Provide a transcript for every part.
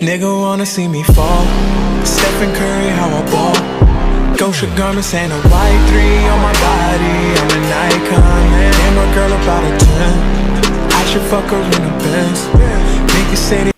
Nigga wanna see me fall. Stephen Curry, how I ball. Gosha garments and a white 3 on my body. I'm an icon, man. Damn, a girl about a 10. I should fuck her in the Benz. Niggas say they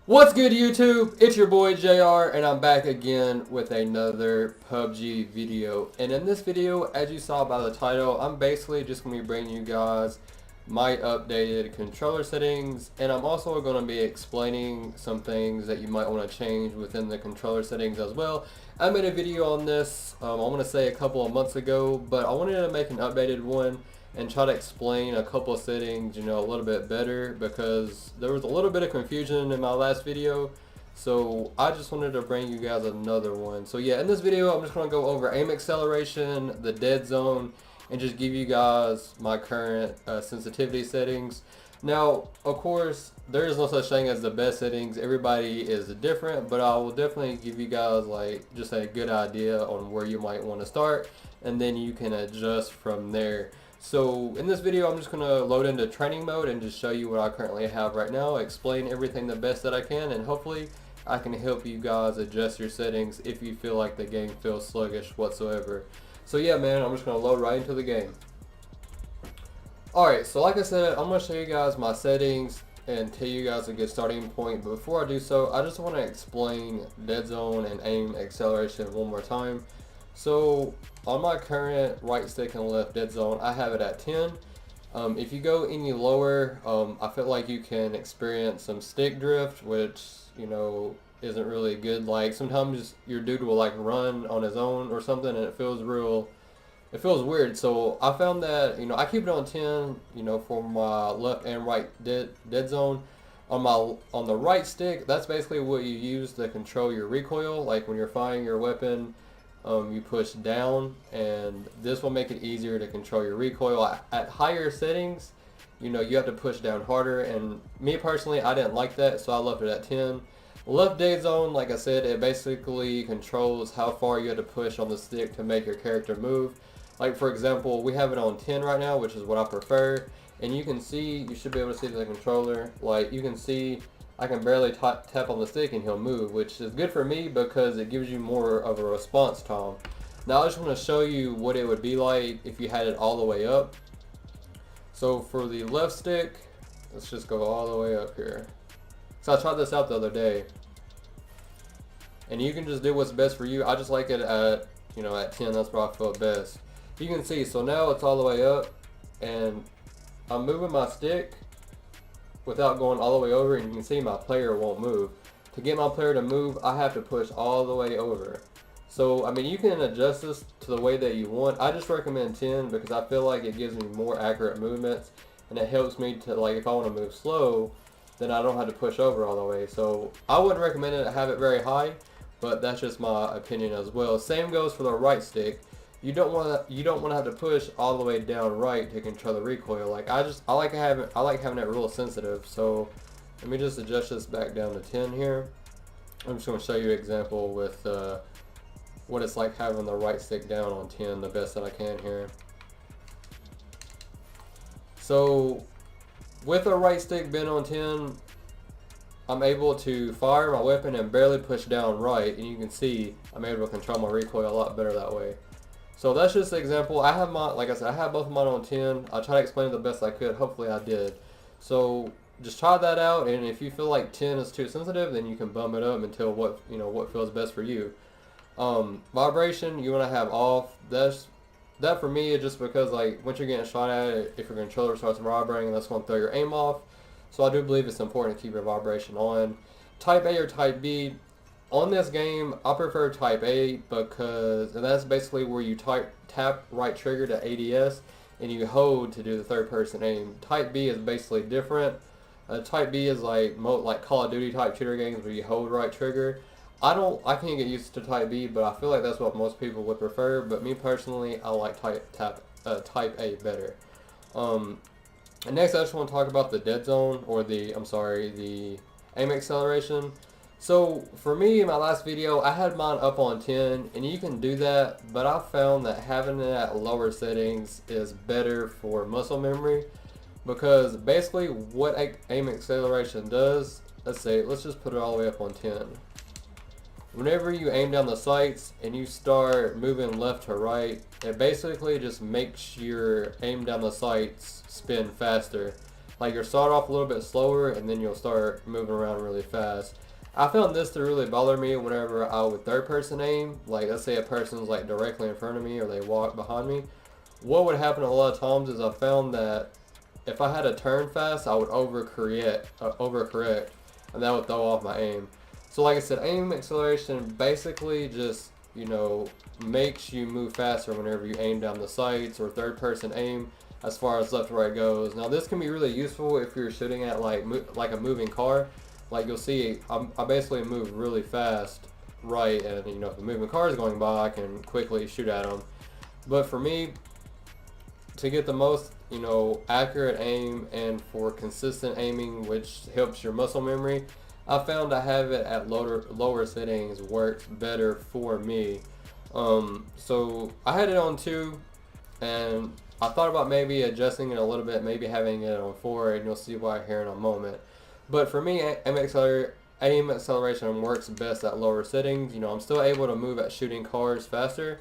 What's good, YouTube? It's your boy JR, and I'm back again with another PUBG video. And in this video, as you saw by the title, I'm basically just going to be bringing you guys my updated controller settings, and I'm also going to be explaining some things that you might want to change within the controller settings as well. I made a video on this, I want to say a couple of months ago, but I wanted to make an updated one and try to explain a couple of settings, a little bit better, because there was a little bit of confusion in my last video. So I just wanted to bring you guys another one. So yeah, in this video I'm just going to go over aim acceleration, the dead zone, and just give you guys my current sensitivity settings. Now, of course, there is no such thing as the best settings. Everybody is different, but I will definitely give you guys just a good idea on where you might want to start, and then you can adjust from there. So in this video, I'm just going to load into training mode and just show you what I currently have right now, explain everything the best that I can, and hopefully I can help you guys adjust your settings if you feel like the game feels sluggish whatsoever. So yeah, man, I'm just going to load right into the game. Alright, so like I said, I'm going to show you guys my settings and tell you guys a good starting point. But before I do so, I just want to explain dead zone and aim acceleration one more time. So on my current right stick and left dead zone, I have it at 10. If you go any lower, I feel like you can experience some stick drift, which isn't really good. Like sometimes your dude will run on his own or something, and it feels weird. So I found that I keep it on 10, for my left and right dead zone. On the right stick, that's basically what you use to control your recoil. Like when you're firing your weapon, you push down, and this will make it easier to control your recoil. At higher settings, you have to push down harder, and me personally, I didn't like that, so I left it at 10. Left dead zone, like I said, it basically controls how far you have to push on the stick to make your character move. Like for example, we have it on 10 right now, which is what I prefer, and you can see, you should be able to see the controller, you can see I can barely tap on the stick and he'll move, which is good for me because it gives you more of a response time. Now I just want to show you what it would be like if you had it all the way up. So for the left stick, let's just go all the way up here. So I tried this out the other day, and you can just do what's best for you. I just like it at at 10. That's where I feel best. You can see, so now it's all the way up, and I'm moving my stick without going all the way over, and you can see my player won't move. To get my player to move, I have to push all the way over. So I mean, you can adjust this to the way that you want. I just recommend 10 because I feel like it gives me more accurate movements, and it helps me to if I want to move slow, then I don't have to push over all the way. So I wouldn't recommend it to have it very high, but that's just my opinion as well. Same goes for the right stick. You don't want to have to push all the way down right to control the recoil. I like having it real sensitive. So let me just adjust this back down to 10 here. I'm just going to show you an example with what it's like having the right stick down on 10 the best that I can here. So with the right stick being on 10, I'm able to fire my weapon and barely push down right, and you can see I'm able to control my recoil a lot better that way. So that's just an example. I have like I said, I have both of mine on 10. I tried to explain it the best I could. Hopefully I did. So just try that out, and if you feel like 10 is too sensitive, then you can bump it up until what feels best for you. Vibration you want to have off. That for me is just because once you're getting shot at, if your controller starts vibrating, that's going to throw your aim off. So I do believe it's important to keep your vibration on. Type A or Type B. On this game, I prefer Type A because, and that's basically where you tap right trigger to ADS and you hold to do the third person aim. Type B is basically different. Type B is like Call of Duty type shooter games where you hold right trigger. I can't get used to Type B, but I feel like that's what most people would prefer. But me personally, I like Type A better. And next, I just want to talk about the dead zone, or the aim acceleration. So for me, in my last video, I had mine up on 10, and you can do that, but I found that having it at lower settings is better for muscle memory, because basically what aim acceleration does, let's just put it all the way up on 10. Whenever you aim down the sights and you start moving left to right, it basically just makes your aim down the sights spin faster. Like you'll start off a little bit slower and then you'll start moving around really fast. I found this to really bother me whenever I would third person aim. Like let's say a person's like directly in front of me or they walk behind me. What would happen a lot of times is I found that if I had to turn fast, I would overcorrect and that would throw off my aim. So like I said, aim acceleration basically just, makes you move faster whenever you aim down the sights or third person aim as far as left to right goes. Now this can be really useful if you're shooting at like a moving car. Like you'll see, I basically move really fast right, and if the moving car is going by, I can quickly shoot at them. But for me, to get the most accurate aim and for consistent aiming, which helps your muscle memory, I found I have it at lower settings works better for me. So I had it on 2, and I thought about maybe adjusting it a little bit, maybe having it on 4, and you'll see why here in a moment. But for me, aim acceleration works best at lower settings. I'm still able to move at shooting cars faster,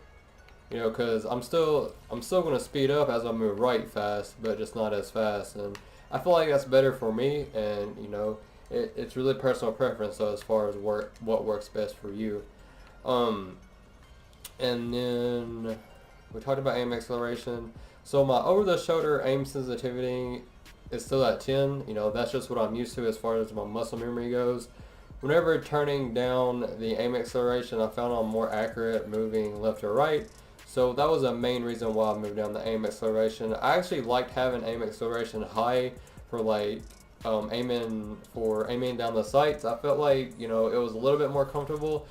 because I'm still going to speed up as I move right fast, but just not as fast. And I feel like that's better for me, and it's really personal preference, so as far as what works best for you. And then we talked about aim acceleration. So my over-the-shoulder aim sensitivity is still at 10. That's just what I'm used to as far as my muscle memory goes. Whenever turning down the aim acceleration, I found I'm more accurate moving left or right. So that was a main reason why I moved down the aim acceleration. I actually liked having aim acceleration high for aiming down the sights. I felt like it was a little bit more comfortable,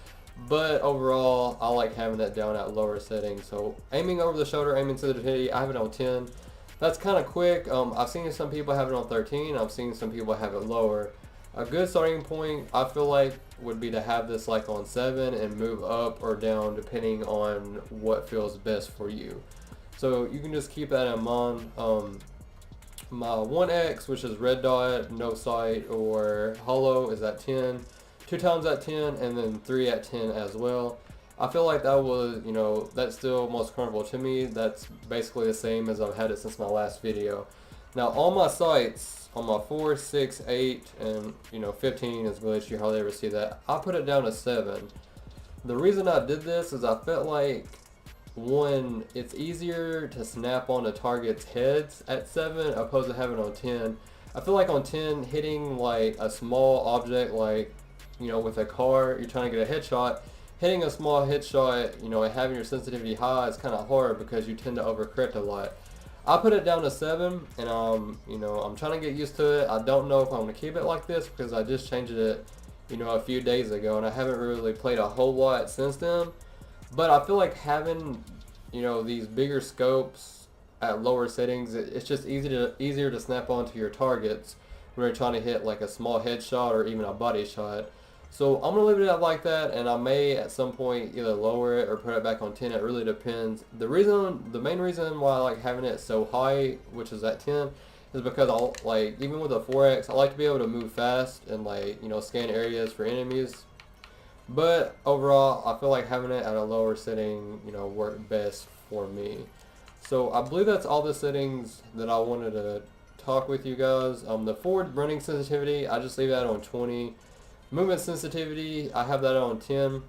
but overall I like having that down at lower settings. So aiming over the shoulder, aiming sensitivity, I have it on 10. That's kind of quick. I've seen some people have it on 13. I've seen some people have it lower. A good starting point I feel like would be to have this like on 7 and move up or down depending on what feels best for you. So you can just keep that in mind. My 1X, which is red dot, no sight, or hollow, is at 10. 2 times at 10, and then 3 at 10 as well. I feel like that was, that's still most comfortable to me. That's basically the same as I've had it since my last video. Now on my sights, on my 4, 6, 8, and 15 is really you hardly ever see that. I put it down to 7. The reason I did this is I felt like, one, it's easier to snap on the target's heads at 7 opposed to having on 10. I feel like on 10, hitting like a small object like, with a car, you're trying to get a headshot, hitting a small headshot, and having your sensitivity high is kind of hard because you tend to overcorrect a lot. I put it down to 7, and I'm trying to get used to it. I don't know if I'm going to keep it like this because I just changed it, a few days ago, and I haven't really played a whole lot since then. But I feel like having, these bigger scopes at lower settings, it's just easier to snap onto your targets when you're trying to hit like a small headshot or even a body shot. So I'm going to leave it out like that, and I may at some point either lower it or put it back on 10. It really depends. The main reason why I like having it so high, which is at 10, is because even with a 4X, I like to be able to move fast and scan areas for enemies. But overall, I feel like having it at a lower setting, worked best for me. So I believe that's all the settings that I wanted to talk with you guys. The forward running sensitivity, I just leave that on 20. Movement sensitivity, I have that on 10.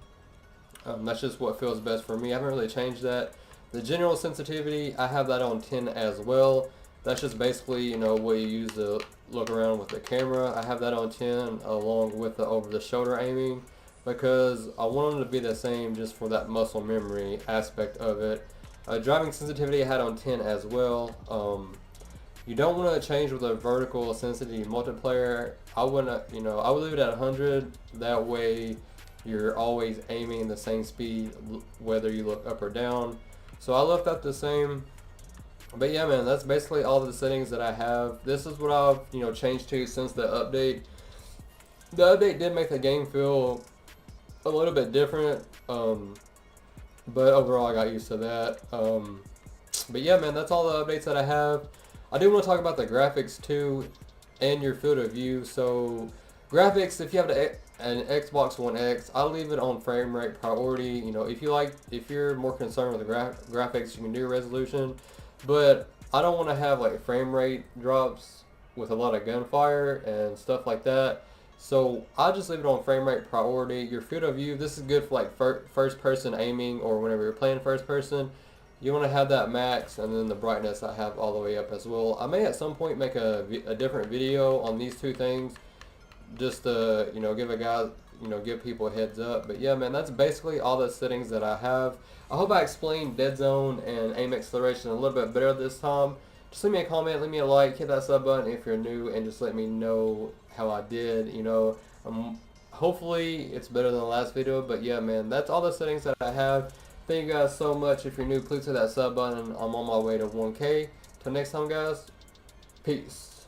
That's just what feels best for me. I haven't really changed that. The general sensitivity, I have that on 10 as well. That's just basically, what you use to look around with the camera. I have that on 10 along with the over the shoulder aiming, because I want them to be the same just for that muscle memory aspect of it. Driving sensitivity I had on 10 as well. You don't want to change with a vertical sensitivity multiplayer. I wouldn't, I would leave it at 100. That way you're always aiming the same speed whether you look up or down. So I left that the same. But yeah, man, that's basically all the settings that I have. This is what I've, changed to since the update. The update did make the game feel a little bit different, but overall I got used to that. But yeah, man, that's all the updates that I have. I do want to talk about the graphics too and your field of view. So graphics, if you have an Xbox One X, I'll leave it on frame rate priority. If you're more concerned with the graphics, you can do resolution, but I don't want to have like frame rate drops with a lot of gunfire and stuff like that. So I'll just leave it on frame rate priority. Your field of view, this is good for like first person aiming or whenever you're playing first person. You want to have that max, and then the brightness I have all the way up as well. I may at some point make a different video on these two things, just to give people a heads up. But yeah, man, that's basically all the settings that I have. I hope I explained dead zone and aim acceleration a little bit better this time. Just leave me a comment, leave me a like, hit that sub button if you're new, and just let me know how I did. Hopefully it's better than the last video. But yeah, man, that's all the settings that I have. Thank you guys so much. If you're new, please hit that sub button. I'm on my way to 1K. Till next time, guys. Peace.